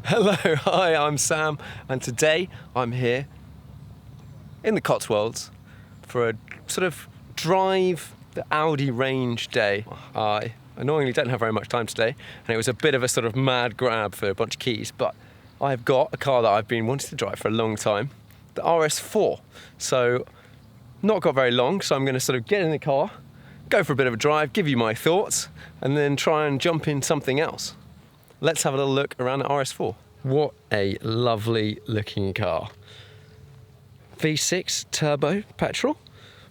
Hello, hi, I'm Sam, and today I'm here in the Cotswolds for a sort of drive the Audi range day. I annoyingly don't have very much time today, and it was a bit of a sort of mad grab for a bunch of keys, but I've got a car that I've been wanting to drive for a long time, the RS4. So, not got very long, so I'm going to sort of get in the car, go for a bit of a drive, give you my thoughts, and then try and jump in something else. Let's have a little look around the RS4. What a lovely looking car. V6 turbo petrol,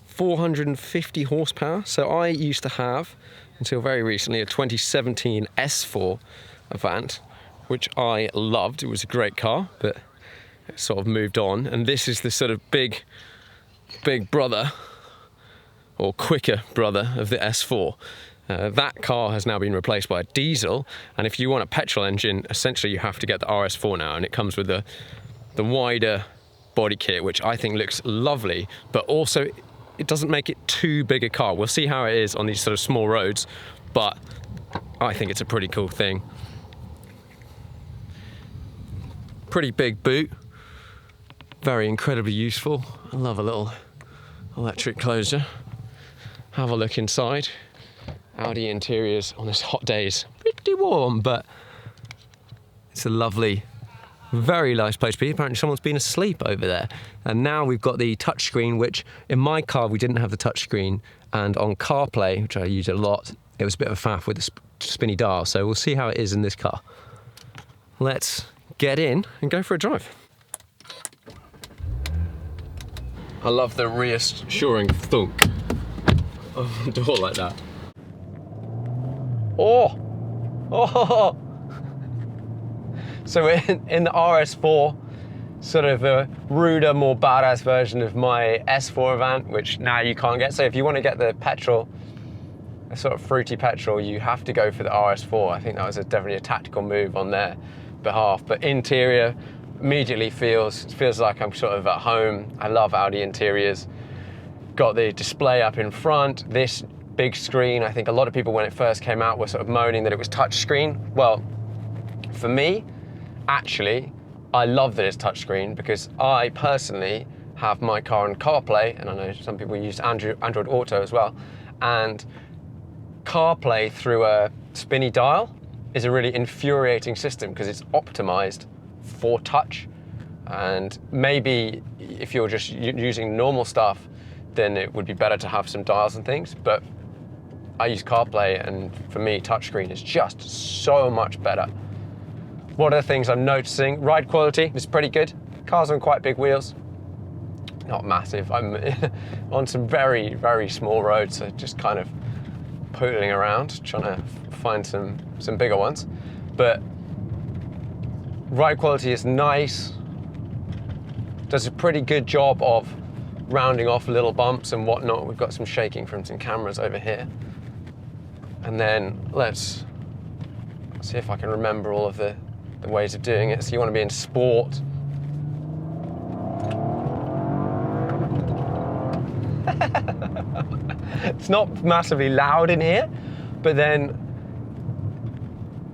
450 horsepower. So I used to have, until very recently, a 2017 S4 Avant, which I loved. It was a great car, but it sort of moved on. And this is the sort of big brother, or quicker brother of the S4. That car has now been replaced by a diesel, and if you want a petrol engine, essentially you have to get the RS4 now, and it comes with the wider body kit, which I think looks lovely, but also it doesn't make it too big a car. We'll see how it is on these sort of small roads, but I think it's a pretty cool thing. Pretty big boot, very incredibly useful. I love a little electric closure. Have a look inside. Audi interiors on this hot day is pretty warm, but it's a lovely, very nice place to be. Apparently someone's been asleep over there. And now we've got the touchscreen, which in my car we didn't have the touchscreen, and on CarPlay, which I use a lot, it was a bit of a faff with the spinny dial. So we'll see how it is in this car. Let's get in and go for a drive. I love the reassuring thunk of the door like that. Oh! So in the RS4, sort of a ruder, more badass version of my S4 Avant, which now you can't get. So if you want to get the petrol, a sort of fruity petrol, you have to go for the RS4. I think that was definitely a tactical move on their behalf. But interior immediately feels like I'm sort of at home. I love Audi interiors. Got the display up in front. This big screen, I think a lot of people when it first came out were sort of moaning that it was touchscreen. Well, for me, actually, I love that it's touchscreen because I personally have my car on CarPlay, and I know some people use Android Auto as well, and CarPlay through a spinny dial is a really infuriating system because it's optimized for touch. And maybe if you're just using normal stuff, then it would be better to have some dials and things, but I use CarPlay, and for me, touchscreen is just so much better. What are the things I'm noticing? Ride quality is pretty good. Car's on quite big wheels. Not massive. I'm on some very, very small roads, so just kind of pootling around, trying to find some bigger ones. But ride quality is nice. Does a pretty good job of rounding off little bumps and whatnot. We've got some shaking from some cameras over here. And then let's see if I can remember all of the ways of doing it. So you want to be in sport. It's not massively loud in here, but then,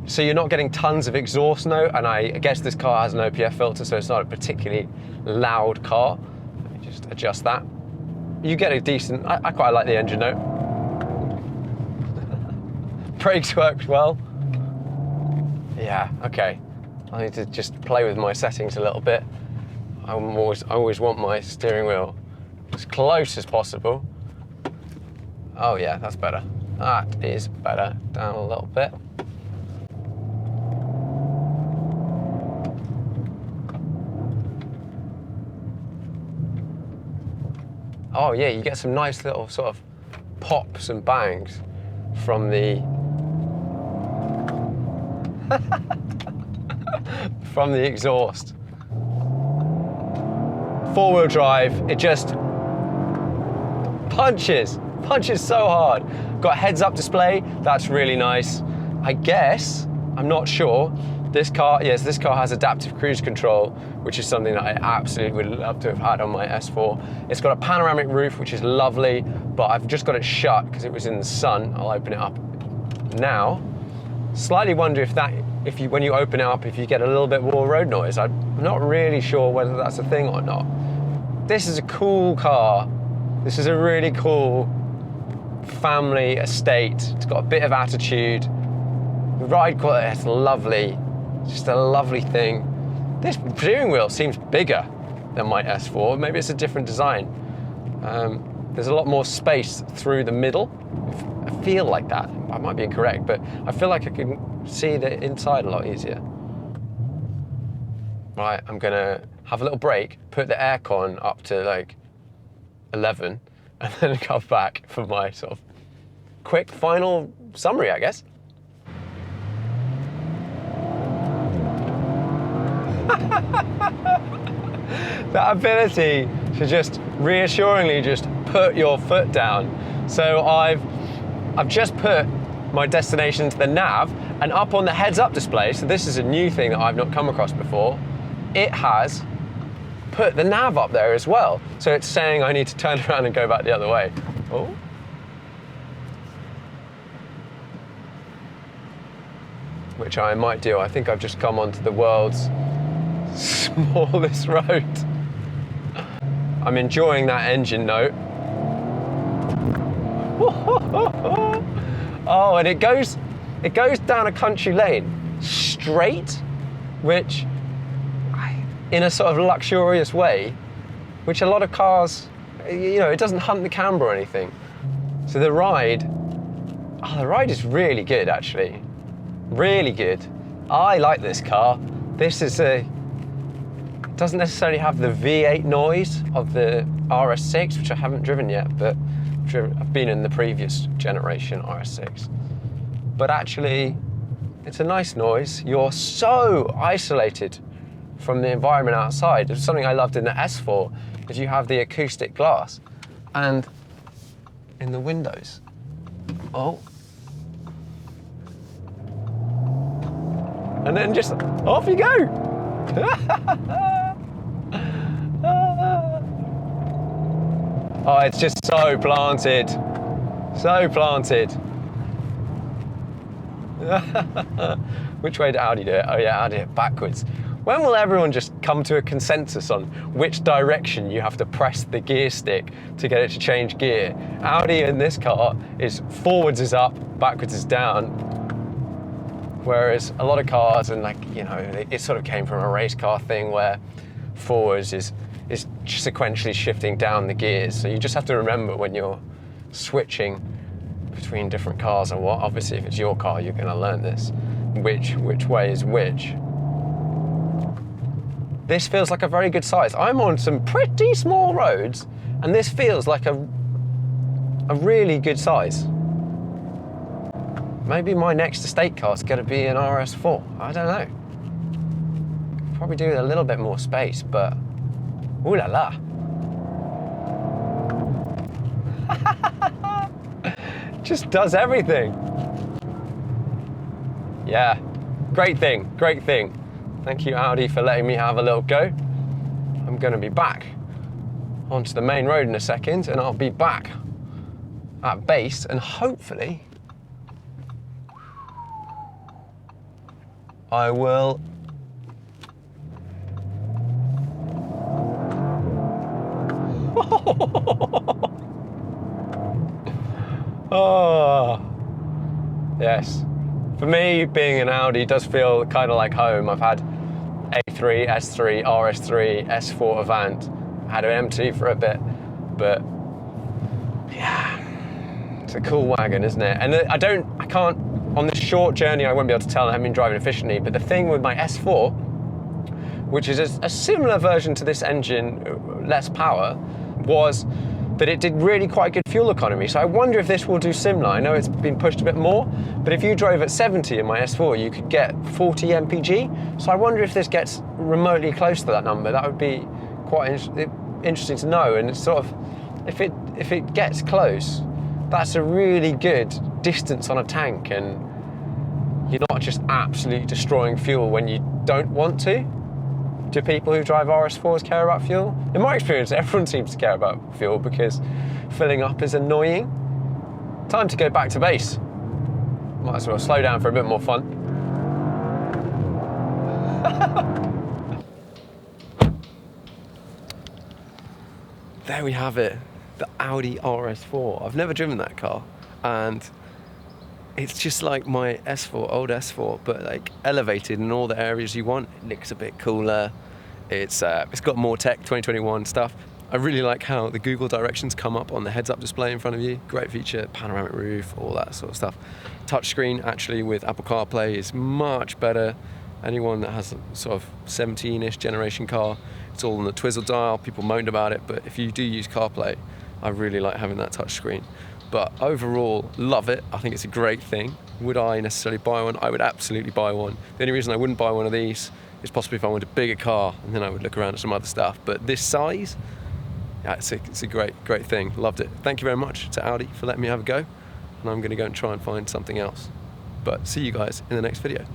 so you're not getting tons of exhaust note, and I guess this car has an OPF filter, so it's not a particularly loud car. Let me just adjust that. You get a decent, I quite like the engine note. Brakes worked well. Yeah, okay. I need to just play with my settings a little bit. I always want my steering wheel as close as possible. Oh yeah, that's better. That is better. Down a little bit. Oh yeah, you get some nice little sort of pops and bangs from the from the exhaust. Four-wheel drive, it just punches so hard. Got a heads-up display, that's really nice. I guess, I'm not sure, this car has adaptive cruise control, which is something that I absolutely would love to have had on my S4. It's got a panoramic roof, which is lovely, but I've just got it shut because it was in the sun. I'll open it up now. Slightly wonder if that when you open it up, if you get a little bit more road noise. I'm not really sure whether that's a thing or not. This is a cool car. This is a really cool family estate. It's got a bit of attitude. The ride quality is lovely. It's just a lovely thing. This steering wheel seems bigger than my S4. Maybe it's a different design. There's a lot more space through the middle. I feel like that. I might be incorrect, but I feel like I can see the inside a lot easier. Right, I'm gonna have a little break, put the aircon up to like 11, and then come back for my sort of quick final summary, I guess. That ability to just reassuringly just put your foot down. So I've just put my destination to the nav, and up on the heads-up display, so this is a new thing that I've not come across before, it has put the nav up there as well. So it's saying I need to turn around and go back the other way. Oh. Which I might do. I think I've just come onto the world's smallest road. I'm enjoying that engine note. Oh, and it goes down a country lane straight, which in a sort of luxurious way, which a lot of cars, you know, it doesn't hunt the camber or anything. So the ride is really good, actually. Really good. I like this car. This is it doesn't necessarily have the V8 noise of the RS6, which I haven't driven yet, but I've been in the previous generation RS6. But actually, it's a nice noise. You're so isolated from the environment outside. It's something I loved in the S4, is you have the acoustic glass. And in the windows, oh. And then just off you go. Oh, it's just so planted. So planted. Which way did Audi do it? Oh yeah, Audi did it backwards. When will everyone just come to a consensus on which direction you have to press the gear stick to get it to change gear? Audi in this car is forwards is up, backwards is down. Whereas a lot of cars, and like, you know, it sort of came from a race car thing where forwards is sequentially shifting down the gears. So you just have to remember when you're switching between different cars, and what, obviously if it's your car, you're gonna learn this, which way is which. This feels like a very good size. I'm on some pretty small roads, and this feels like a really good size. Maybe my next estate car is gonna be an RS4. I don't know. Probably do with a little bit more space, but ooh la la. Just does everything. Yeah, great thing, great thing. Thank you, Audi, for letting me have a little go. I'm gonna be back onto the main road in a second, and I'll be back at base, and hopefully I will oh, yes. For me, being an Audi does feel kind of like home. I've had A3, S3, RS3, S4 Avant. I had an M2 for a bit, but yeah, it's a cool wagon, isn't it? And I can't, on this short journey, I won't be able to tell I haven't been driving efficiently, but the thing with my S4, which is a similar version to this engine, less power, was that it did really quite good fuel economy. So I wonder if this will do similar. I know it's been pushed a bit more, but if you drove at 70 in my S4, you could get 40 mpg. So I wonder if this gets remotely close to that number. That would be quite interesting to know. And it's sort of, if it gets close, that's a really good distance on a tank, and you're not just absolutely destroying fuel when you don't want to. Do people who drive RS4s care about fuel? In my experience, everyone seems to care about fuel because filling up is annoying. Time to go back to base. Might as well slow down for a bit more fun. there we have it, the Audi RS4. I've never driven that car, and it's just like my S4, old S4, but like elevated in all the areas you want. It looks a bit cooler. It's got more tech, 2021 stuff. I really like how the Google directions come up on the heads-up display in front of you. Great feature, panoramic roof, all that sort of stuff. Touchscreen actually with Apple CarPlay is much better. Anyone that has a sort of 17-ish generation car, it's all on the twizzle dial. People moaned about it, but if you do use CarPlay, I really like having that touchscreen. But overall, love it. I think it's a great thing. Would I necessarily buy one? I would absolutely buy one. The only reason I wouldn't buy one of these is possibly if I wanted a bigger car, and then I would look around at some other stuff. But this size, yeah, it's a great thing. Loved it. Thank you very much to Audi for letting me have a go, and I'm going to go and try and find something else. But see you guys in the next video.